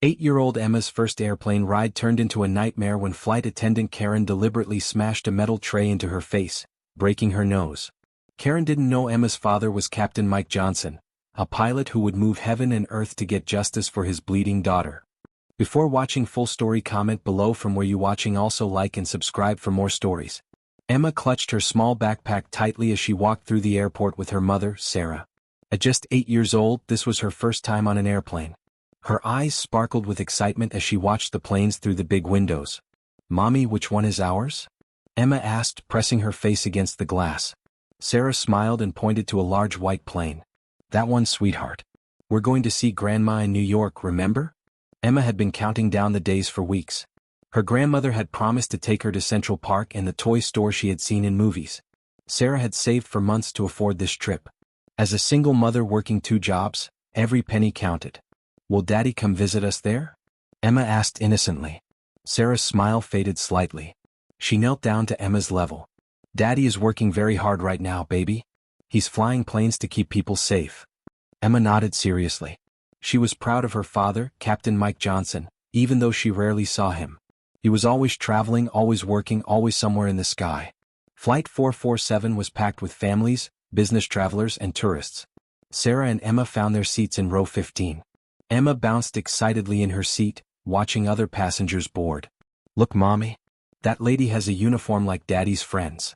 8-year-old Emma's first airplane ride turned into a nightmare when flight attendant Karen deliberately smashed a metal tray into her face, breaking her nose. Karen didn't know Emma's father was Captain Mike Johnson, a pilot who would move heaven and earth to get justice for his bleeding daughter. Before watching full story, comment below from where you watching. Also like and subscribe for more stories. Emma clutched her small backpack tightly as she walked through the airport with her mother, Sarah. At just 8 years old, this was her first time on an airplane. Her eyes sparkled with excitement as she watched the planes through the big windows. "Mommy, which one is ours?" Emma asked, pressing her face against the glass. Sarah smiled and pointed to a large white plane. "That one, sweetheart. We're going to see Grandma in New York, remember?" Emma had been counting down the days for weeks. Her grandmother had promised to take her to Central Park and the toy store she had seen in movies. Sarah had saved for months to afford this trip. As a single mother working 2 jobs, every penny counted. "Will Daddy come visit us there?" Emma asked innocently. Sarah's smile faded slightly. She knelt down to Emma's level. "Daddy is working very hard right now, baby. He's flying planes to keep people safe." Emma nodded seriously. She was proud of her father, Captain Mike Johnson, even though she rarely saw him. He was always traveling, always working, always somewhere in the sky. Flight 447 was packed with families, business travelers, and tourists. Sarah and Emma found their seats in row 15. Emma bounced excitedly in her seat, watching other passengers board. "Look, Mommy. That lady has a uniform like Daddy's friends."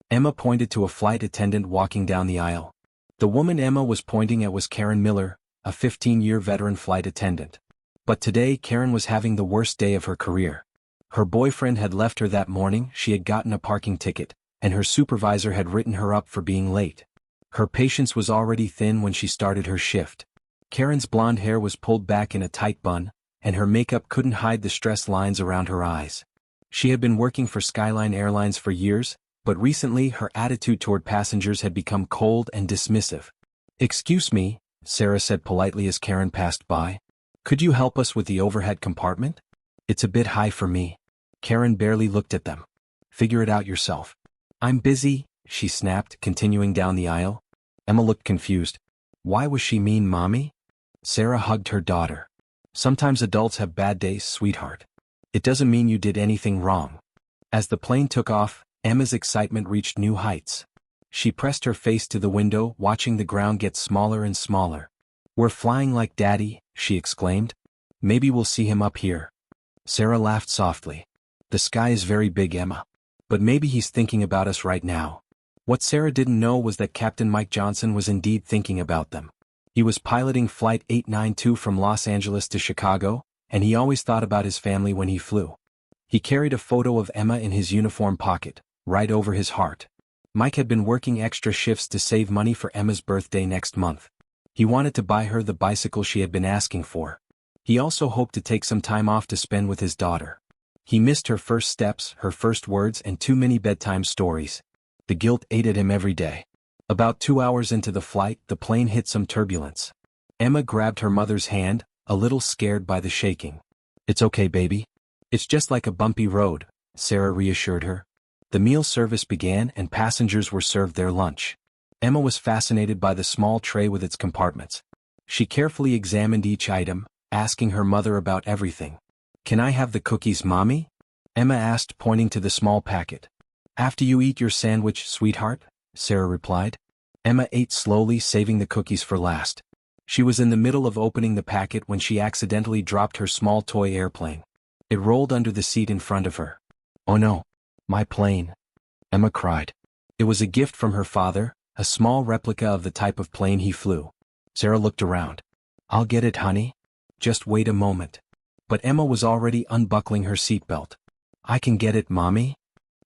Emma pointed to a flight attendant walking down the aisle. The woman Emma was pointing at was Karen Miller, a 15-year veteran flight attendant. But today Karen was having the worst day of her career. Her boyfriend had left her that morning, she had gotten a parking ticket, and her supervisor had written her up for being late. Her patience was already thin when she started her shift. Karen's blonde hair was pulled back in a tight bun, and her makeup couldn't hide the stress lines around her eyes. She had been working for Skyline Airlines for years, but recently her attitude toward passengers had become cold and dismissive. "Excuse me," Sarah said politely as Karen passed by. "Could you help us with the overhead compartment? It's a bit high for me." Karen barely looked at them. "Figure it out yourself." "I'm busy," she snapped, continuing down the aisle. Emma looked confused. Why was she mean, Mommy? Sarah hugged her daughter. "Sometimes adults have bad days, sweetheart. It doesn't mean you did anything wrong." As the plane took off, Emma's excitement reached new heights. She pressed her face to the window, watching the ground get smaller and smaller. "We're flying like Daddy," she exclaimed. "Maybe we'll see him up here." Sarah laughed softly. "The sky is very big, Emma. But maybe he's thinking about us right now." What Sarah didn't know was that Captain Mike Johnson was indeed thinking about them. He was piloting Flight 892 from Los Angeles to Chicago, and he always thought about his family when he flew. He carried a photo of Emma in his uniform pocket, right over his heart. Mike had been working extra shifts to save money for Emma's birthday next month. He wanted to buy her the bicycle she had been asking for. He also hoped to take some time off to spend with his daughter. He missed her first steps, her first words, and too many bedtime stories. The guilt ate at him every day. About 2 hours into the flight, the plane hit some turbulence. Emma grabbed her mother's hand, a little scared by the shaking. "It's okay, baby. It's just like a bumpy road," Sarah reassured her. The meal service began and passengers were served their lunch. Emma was fascinated by the small tray with its compartments. She carefully examined each item, asking her mother about everything. "Can I have the cookies, Mommy?" Emma asked, pointing to the small packet. "After you eat your sandwich, sweetheart," Sarah replied. Emma ate slowly, saving the cookies for last. She was in the middle of opening the packet when she accidentally dropped her small toy airplane. It rolled under the seat in front of her. "Oh no, my plane," Emma cried. It was a gift from her father, a small replica of the type of plane he flew. Sarah looked around. "I'll get it, honey. Just wait a moment." But Emma was already unbuckling her seatbelt. "I can get it, Mommy."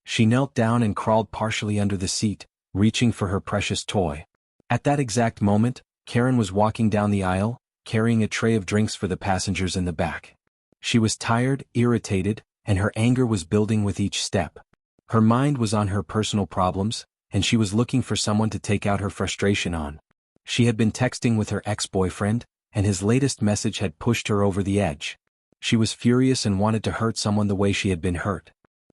She knelt down and crawled partially under the seat, reaching for her precious toy. At that exact moment, Karen was walking down the aisle, carrying a tray of drinks for the passengers in the back. She was tired, irritated, and her anger was building with each step. Her mind was on her personal problems, and she was looking for someone to take out her frustration on. She had been texting with her ex-boyfriend, and his latest message had pushed her over the edge. She was furious and wanted to hurt someone the way she had been hurt.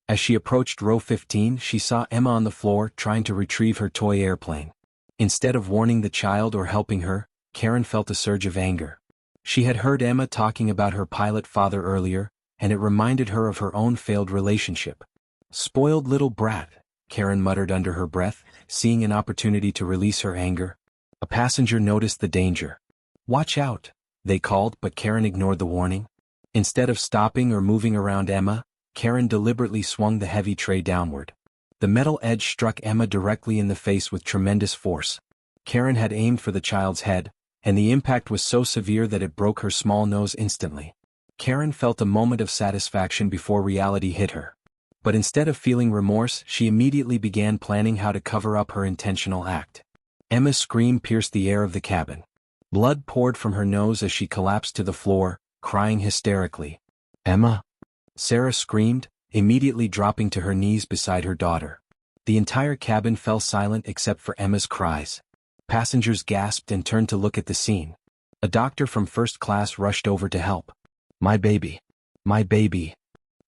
As she approached row 15, she saw Emma on the floor trying to retrieve her toy airplane. Instead of warning the child or helping her, Karen felt a surge of anger. She had heard Emma talking about her pilot father earlier, and it reminded her of her own failed relationship. Spoiled little brat, Karen muttered under her breath, seeing an opportunity to release her anger. A passenger noticed the danger. "Watch out," they called, but Karen ignored the warning. Instead of stopping or moving around Emma, Karen deliberately swung the heavy tray downward. The metal edge struck Emma directly in the face with tremendous force. Karen had aimed for the child's head, and the impact was so severe that it broke her small nose instantly. Karen felt a moment of satisfaction before reality hit her. But instead of feeling remorse, she immediately began planning how to cover up her intentional act. Emma's scream pierced the air of the cabin. Blood poured from her nose as she collapsed to the floor, crying hysterically. "Emma!" Sarah screamed, immediately dropping to her knees beside her daughter. The entire cabin fell silent except for Emma's cries. Passengers gasped and turned to look at the scene. A doctor from first class rushed over to help. "My baby! My baby!"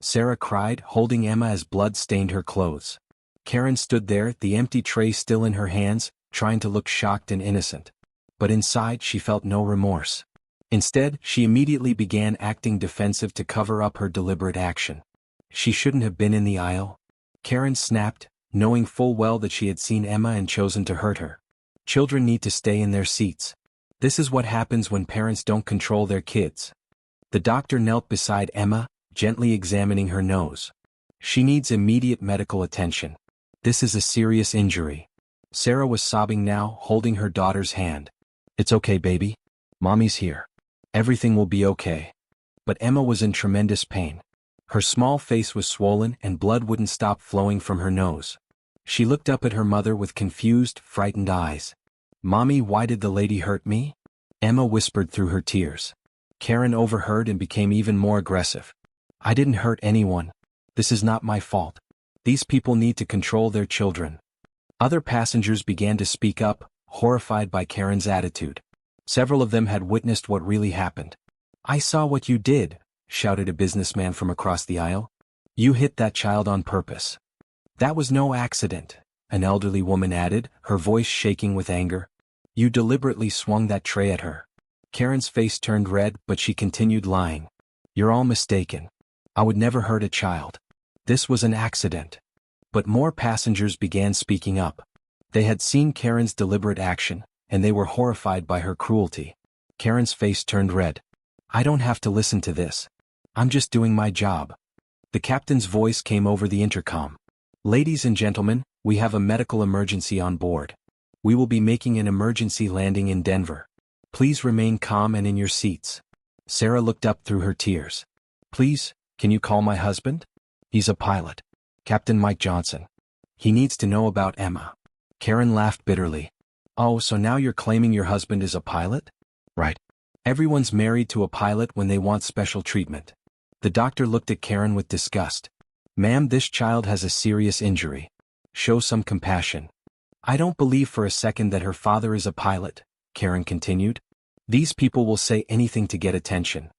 Sarah cried, holding Emma as blood stained her clothes. Karen stood there, the empty tray still in her hands, trying to look shocked and innocent. But inside she felt no remorse. Instead, she immediately began acting defensive to cover up her deliberate action. She shouldn't have been in the aisle. Karen snapped, knowing full well that she had seen Emma and chosen to hurt her. Children need to stay in their seats. This is what happens when parents don't control their kids. The doctor knelt beside Emma, gently examining her nose. "She needs immediate medical attention. This is a serious injury." Sarah was sobbing now, holding her daughter's hand. "It's okay, baby. Mommy's here. Everything will be okay." But Emma was in tremendous pain. Her small face was swollen and blood wouldn't stop flowing from her nose. She looked up at her mother with confused, frightened eyes. "Mommy, why did the lady hurt me?" Emma whispered through her tears. Karen overheard and became even more aggressive. "I didn't hurt anyone. This is not my fault. These people need to control their children." Other passengers began to speak up, horrified by Karen's attitude. Several of them had witnessed what really happened. "I saw what you did," shouted a businessman from across the aisle. "You hit that child on purpose." "That was no accident," an elderly woman added, her voice shaking with anger. "You deliberately swung that tray at her." Karen's face turned red, but she continued lying. "You're all mistaken. I would never hurt a child. This was an accident." But more passengers began speaking up. They had seen Karen's deliberate action, and they were horrified by her cruelty. Karen's face turned red. "I don't have to listen to this. I'm just doing my job." The captain's voice came over the intercom. "Ladies and gentlemen, we have a medical emergency on board. We will be making an emergency landing in Denver. Please remain calm and in your seats." Sarah looked up through her tears. "Please, can you call my husband? He's a pilot. Captain Mike Johnson. He needs to know about Emma." Karen laughed bitterly. "Oh, so now you're claiming your husband is a pilot?" "Right. Everyone's married to a pilot when they want special treatment." The doctor looked at Karen with disgust. "Ma'am, this child has a serious injury. Show some compassion." "I don't believe for a second that her father is a pilot," Karen continued. "These people will say anything to get attention."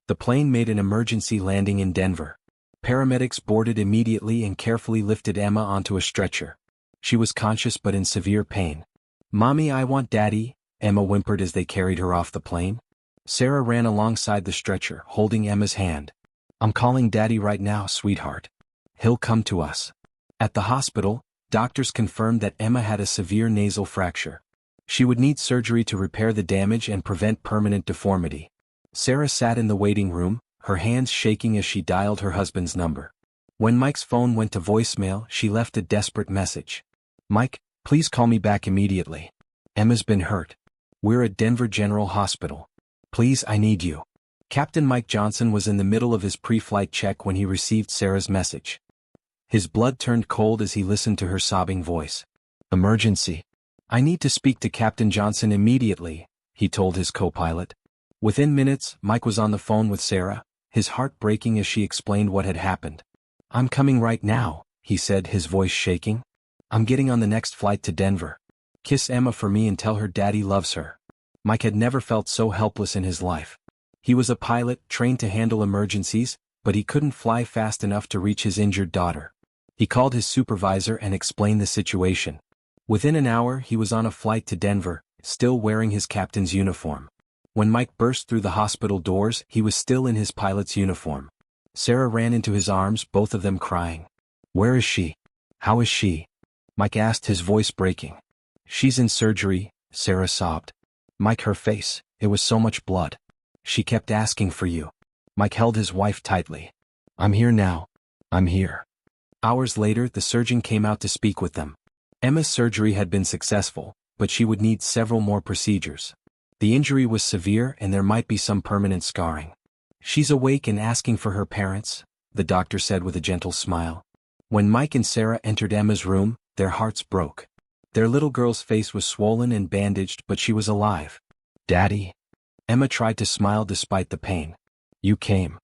The plane made an emergency landing in Denver. Paramedics boarded immediately and carefully lifted Emma onto a stretcher. She was conscious but in severe pain. "Mommy, I want Daddy," Emma whimpered as they carried her off the plane. Sarah ran alongside the stretcher, holding Emma's hand. "I'm calling Daddy right now, sweetheart. He'll come to us." At the hospital, doctors confirmed that Emma had a severe nasal fracture. She would need surgery to repair the damage and prevent permanent deformity. Sarah sat in the waiting room, her hands shaking as she dialed her husband's number. When Mike's phone went to voicemail, she left a desperate message. "Mike, please call me back immediately. Emma's been hurt. We're at Denver General Hospital. Please, I need you." Captain Mike Johnson was in the middle of his pre-flight check when he received Sarah's message. His blood turned cold as he listened to her sobbing voice. "Emergency. I need to speak to Captain Johnson immediately," he told his co-pilot. Within minutes, Mike was on the phone with Sarah, his heart breaking as she explained what had happened. "I'm coming right now," he said, his voice shaking. "I'm getting on the next flight to Denver. Kiss Emma for me and tell her Daddy loves her." Mike had never felt so helpless in his life. He was a pilot, trained to handle emergencies, but he couldn't fly fast enough to reach his injured daughter. He called his supervisor and explained the situation. Within an hour, he was on a flight to Denver, still wearing his captain's uniform. When Mike burst through the hospital doors, he was still in his pilot's uniform. Sarah ran into his arms, both of them crying. "Where is she? How is she?" Mike asked, his voice breaking. "She's in surgery," Sarah sobbed. "Mike, her face, it was so much blood. She kept asking for you." Mike held his wife tightly. "I'm here now. I'm here." Hours later, the surgeon came out to speak with them. Emma's surgery had been successful, but she would need several more procedures. The injury was severe and there might be some permanent scarring. "She's awake and asking for her parents," the doctor said with a gentle smile. When Mike and Sarah entered Emma's room, their hearts broke. Their little girl's face was swollen and bandaged, but she was alive. "Daddy?" Emma tried to smile despite the pain. "You came."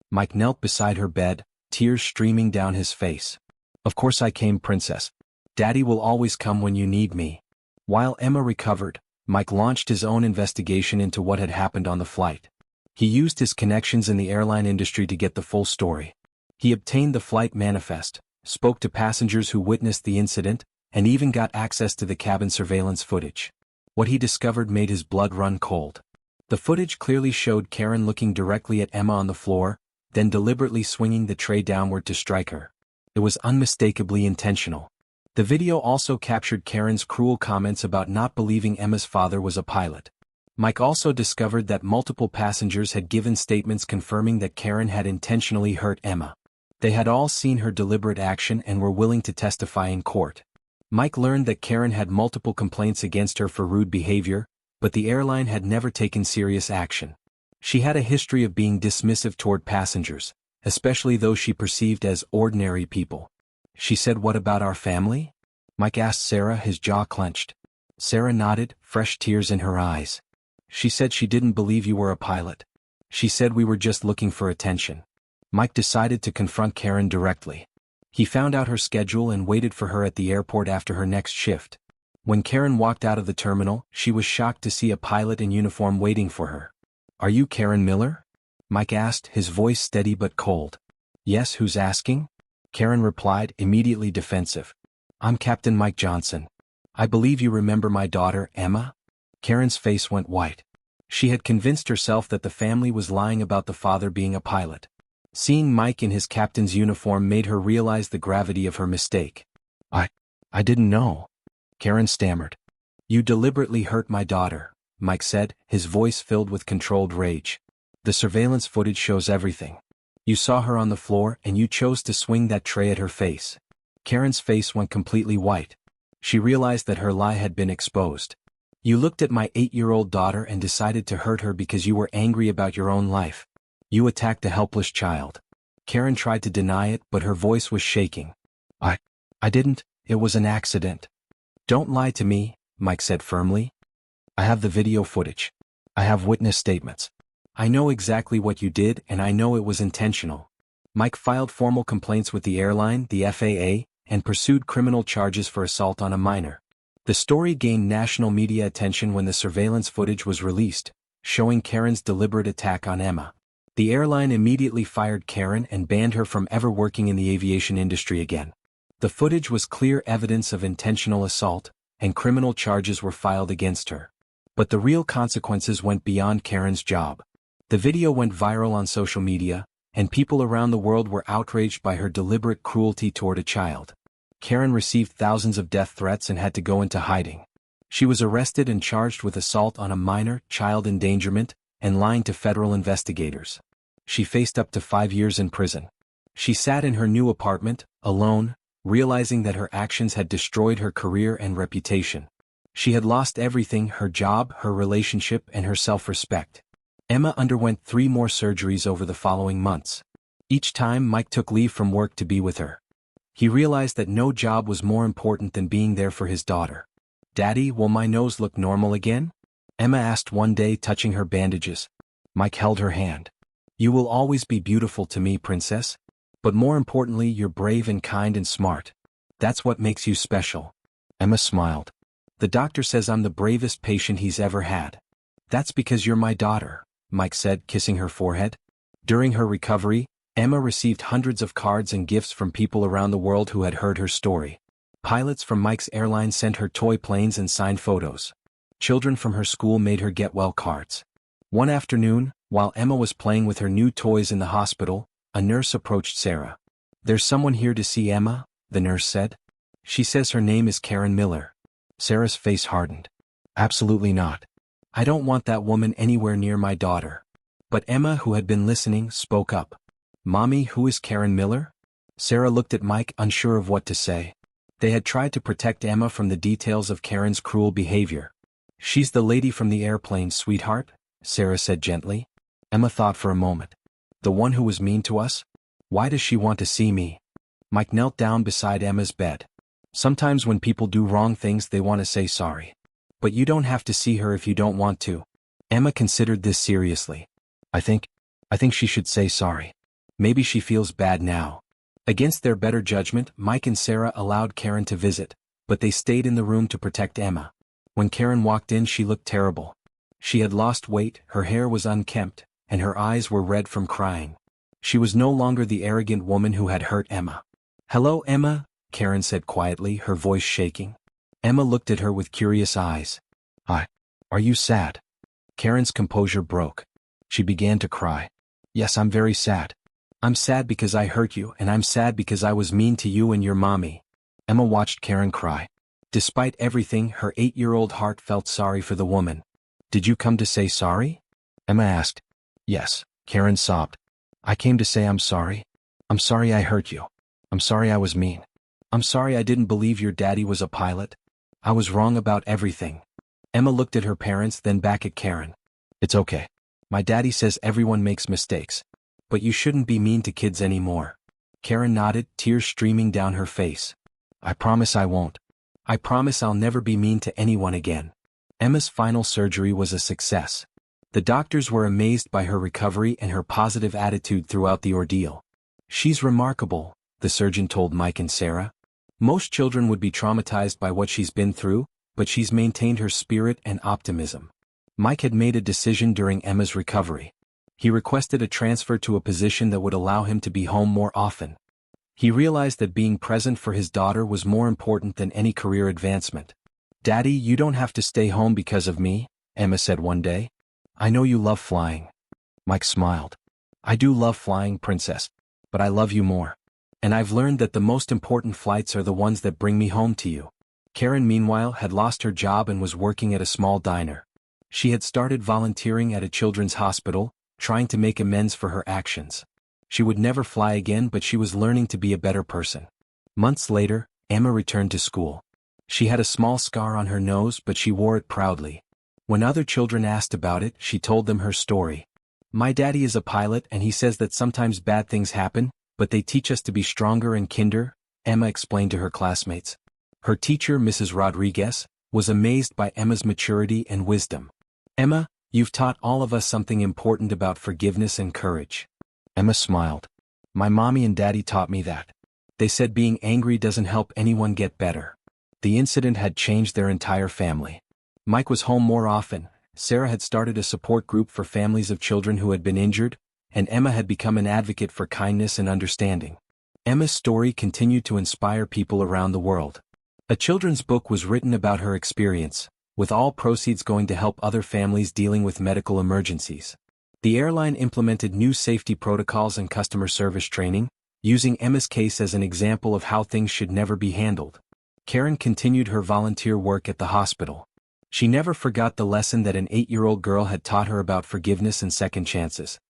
Mike knelt beside her bed, tears streaming down his face. "Of course I came, Princess. Daddy will always come when you need me." While Emma recovered, Mike launched his own investigation into what had happened on the flight. He used his connections in the airline industry to get the full story. He obtained the flight manifest, spoke to passengers who witnessed the incident, and even got access to the cabin surveillance footage. What he discovered made his blood run cold. The footage clearly showed Karen looking directly at Emma on the floor, then deliberately swinging the tray downward to strike her. It was unmistakably intentional. The video also captured Karen's cruel comments about not believing Emma's father was a pilot. Mike also discovered that multiple passengers had given statements confirming that Karen had intentionally hurt Emma. They had all seen her deliberate action and were willing to testify in court. Mike learned that Karen had multiple complaints against her for rude behavior, but the airline had never taken serious action. She had a history of being dismissive toward passengers, especially those she perceived as ordinary people. She said, "What about our family?" Mike asked Sarah, his jaw clenched. Sarah nodded, fresh tears in her eyes. "She said she didn't believe you were a pilot. She said we were just looking for attention." Mike decided to confront Karen directly. He found out her schedule and waited for her at the airport after her next shift. When Karen walked out of the terminal, she was shocked to see a pilot in uniform waiting for her. "Are you Karen Miller?" Mike asked, his voice steady but cold. "Yes, who's asking?" Karen replied, immediately defensive. "I'm Captain Mike Johnson. I believe you remember my daughter, Emma?" Karen's face went white. She had convinced herself that the family was lying about the father being a pilot. Seeing Mike in his captain's uniform made her realize the gravity of her mistake. I didn't know," Karen stammered. "You deliberately hurt my daughter," Mike said, his voice filled with controlled rage. "The surveillance footage shows everything. You saw her on the floor and you chose to swing that tray at her face." Karen's face went completely white. She realized that her lie had been exposed. "You looked at my 8-year-old daughter and decided to hurt her because you were angry about your own life. You attacked a helpless child." Karen tried to deny it, but her voice was shaking. I didn't, it was an accident." "Don't lie to me," Mike said firmly. "I have the video footage. I have witness statements. I know exactly what you did and I know it was intentional." Mike filed formal complaints with the airline, the FAA, and pursued criminal charges for assault on a minor. The story gained national media attention when the surveillance footage was released, showing Karen's deliberate attack on Emma. The airline immediately fired Karen and banned her from ever working in the aviation industry again. The footage was clear evidence of intentional assault, and criminal charges were filed against her. But the real consequences went beyond Karen's job. The video went viral on social media, and people around the world were outraged by her deliberate cruelty toward a child. Karen received thousands of death threats and had to go into hiding. She was arrested and charged with assault on a minor, child endangerment, and lying to federal investigators. She faced up to 5 years in prison. She sat in her new apartment, alone, realizing that her actions had destroyed her career and reputation. She had lost everything: her job, her relationship, and her self-respect. Emma underwent 3 more surgeries over the following months. Each time Mike took leave from work to be with her. He realized that no job was more important than being there for his daughter. "Daddy, will my nose look normal again?" Emma asked one day, touching her bandages. Mike held her hand. "You will always be beautiful to me, Princess. But more importantly, you're brave and kind and smart. That's what makes you special." Emma smiled. "The doctor says I'm the bravest patient he's ever had." "That's because you're my daughter," Mike said, kissing her forehead. During her recovery, Emma received hundreds of cards and gifts from people around the world who had heard her story. Pilots from Mike's airline sent her toy planes and signed photos. Children from her school made her get well cards. One afternoon, while Emma was playing with her new toys in the hospital, a nurse approached Sarah. "There's someone here to see Emma," the nurse said. "She says her name is Karen Miller." Sarah's face hardened. "Absolutely not. I don't want that woman anywhere near my daughter." But Emma, who had been listening, spoke up. "Mommy, who is Karen Miller?" Sarah looked at Mike, unsure of what to say. They had tried to protect Emma from the details of Karen's cruel behavior. "She's the lady from the airplane, sweetheart," Sarah said gently. Emma thought for a moment. "The one who was mean to us? Why does she want to see me?" Mike knelt down beside Emma's bed. "Sometimes when people do wrong things they want to say sorry. But you don't have to see her if you don't want to." Emma considered this seriously. I think she should say sorry. Maybe she feels bad now." Against their better judgment, Mike and Sarah allowed Karen to visit, but they stayed in the room to protect Emma. When Karen walked in, she looked terrible. She had lost weight, her hair was unkempt, and her eyes were red from crying. She was no longer the arrogant woman who had hurt Emma. "Hello, Emma," Karen said quietly, her voice shaking. Emma looked at her with curious eyes. Are you sad?" Karen's composure broke. She began to cry. "Yes, I'm very sad. I'm sad because I hurt you, and I'm sad because I was mean to you and your mommy." Emma watched Karen cry. Despite everything, her 8-year-old heart felt sorry for the woman. "Did you come to say sorry?" Emma asked. "Yes," Karen sobbed. "I came to say I'm sorry. I'm sorry I hurt you. I'm sorry I was mean. I'm sorry I didn't believe your daddy was a pilot. I was wrong about everything." Emma looked at her parents, then back at Karen. "It's okay. My daddy says everyone makes mistakes. But you shouldn't be mean to kids anymore." Karen nodded, tears streaming down her face. "I promise I won't. I promise I'll never be mean to anyone again." Emma's final surgery was a success. The doctors were amazed by her recovery and her positive attitude throughout the ordeal. "She's remarkable," the surgeon told Mike and Sarah. "Most children would be traumatized by what she's been through, but she's maintained her spirit and optimism." Mike had made a decision during Emma's recovery. He requested a transfer to a position that would allow him to be home more often. He realized that being present for his daughter was more important than any career advancement. "Daddy, you don't have to stay home because of me," Emma said one day. "I know you love flying." Mike smiled. "I do love flying, Princess, but I love you more. And I've learned that the most important flights are the ones that bring me home to you." Karen, meanwhile, had lost her job and was working at a small diner. She had started volunteering at a children's hospital, trying to make amends for her actions. She would never fly again, but she was learning to be a better person. Months later, Emma returned to school. She had a small scar on her nose, but she wore it proudly. When other children asked about it, she told them her story. "My daddy is a pilot and he says that sometimes bad things happen, but they teach us to be stronger and kinder," Emma explained to her classmates. Her teacher, Mrs. Rodriguez, was amazed by Emma's maturity and wisdom. "Emma, you've taught all of us something important about forgiveness and courage." Emma smiled. "My mommy and daddy taught me that. They said being angry doesn't help anyone get better." The incident had changed their entire family. Mike was home more often, Sarah had started a support group for families of children who had been injured, and Emma had become an advocate for kindness and understanding. Emma's story continued to inspire people around the world. A children's book was written about her experience, with all proceeds going to help other families dealing with medical emergencies. The airline implemented new safety protocols and customer service training, using Emma's case as an example of how things should never be handled. Karen continued her volunteer work at the hospital. She never forgot the lesson that an 8-year-old girl had taught her about forgiveness and second chances.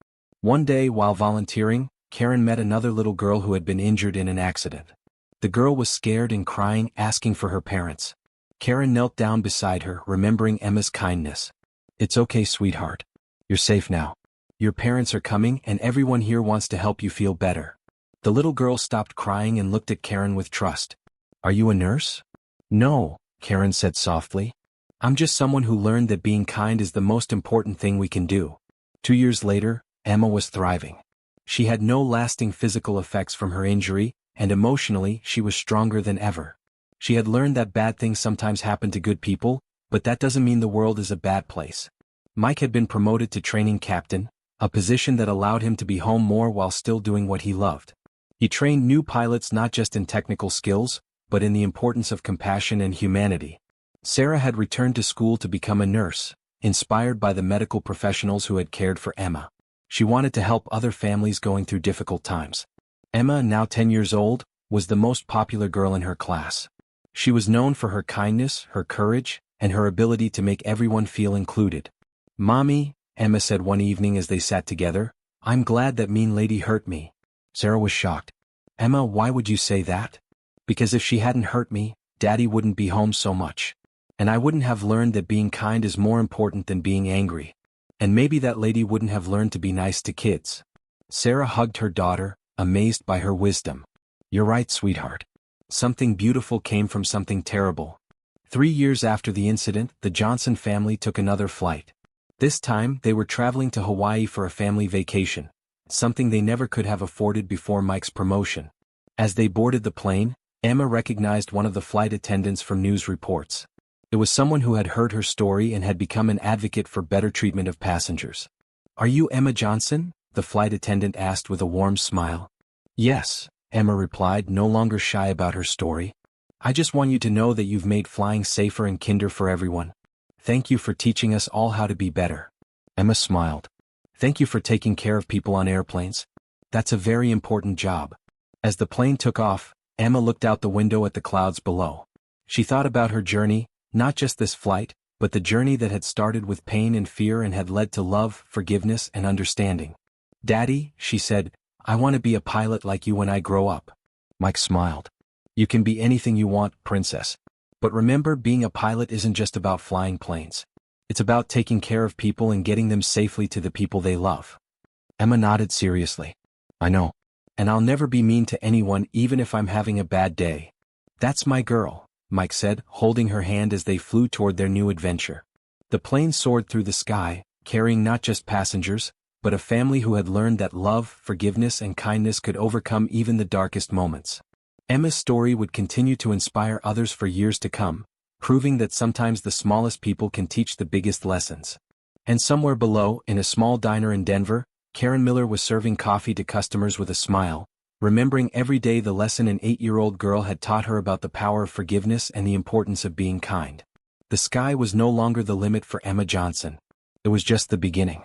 One day, while volunteering, Karen met another little girl who had been injured in an accident. The girl was scared and crying, asking for her parents. Karen knelt down beside her, remembering Emma's kindness. "It's okay, sweetheart. You're safe now. Your parents are coming and everyone here wants to help you feel better." The little girl stopped crying and looked at Karen with trust. "Are you a nurse?" "No," Karen said softly. "I'm just someone who learned that being kind is the most important thing we can do." 2 years later, Emma was thriving. She had no lasting physical effects from her injury, and emotionally she was stronger than ever. She had learned that bad things sometimes happen to good people, but that doesn't mean the world is a bad place. Mike had been promoted to training captain, a position that allowed him to be home more while still doing what he loved. He trained new pilots not just in technical skills, but in the importance of compassion and humanity. Sarah had returned to school to become a nurse, inspired by the medical professionals who had cared for Emma. She wanted to help other families going through difficult times. Emma, now 10 years old, was the most popular girl in her class. She was known for her kindness, her courage, and her ability to make everyone feel included. "Mommy," Emma said one evening as they sat together, "I'm glad that mean lady hurt me." Sarah was shocked. "Emma, why would you say that?" "Because if she hadn't hurt me, Daddy wouldn't be home so much. And I wouldn't have learned that being kind is more important than being angry. And maybe that lady wouldn't have learned to be nice to kids." Sarah hugged her daughter, amazed by her wisdom. "You're right, sweetheart. Something beautiful came from something terrible." 3 years after the incident, the Johnson family took another flight. This time, they were traveling to Hawaii for a family vacation, something they never could have afforded before Mike's promotion. As they boarded the plane, Emma recognized one of the flight attendants from news reports. It was someone who had heard her story and had become an advocate for better treatment of passengers. "Are you Emma Johnson?" the flight attendant asked with a warm smile. "Yes," Emma replied, no longer shy about her story. "I just want you to know that you've made flying safer and kinder for everyone. Thank you for teaching us all how to be better." Emma smiled. "Thank you for taking care of people on airplanes. That's a very important job." As the plane took off, Emma looked out the window at the clouds below. She thought about her journey, not just this flight, but the journey that had started with pain and fear and had led to love, forgiveness, and understanding. "Daddy," she said, "I want to be a pilot like you when I grow up." Mike smiled. "You can be anything you want, princess. But remember, being a pilot isn't just about flying planes. It's about taking care of people and getting them safely to the people they love." Emma nodded seriously. "I know. And I'll never be mean to anyone even if I'm having a bad day." "That's my girl," Mike said, holding her hand as they flew toward their new adventure. The plane soared through the sky, carrying not just passengers, but a family who had learned that love, forgiveness, and kindness could overcome even the darkest moments. Emma's story would continue to inspire others for years to come, proving that sometimes the smallest people can teach the biggest lessons. And somewhere below, in a small diner in Denver, Karen Miller was serving coffee to customers with a smile, remembering every day the lesson an 8-year-old girl had taught her about the power of forgiveness and the importance of being kind. The sky was no longer the limit for Emma Johnson. It was just the beginning.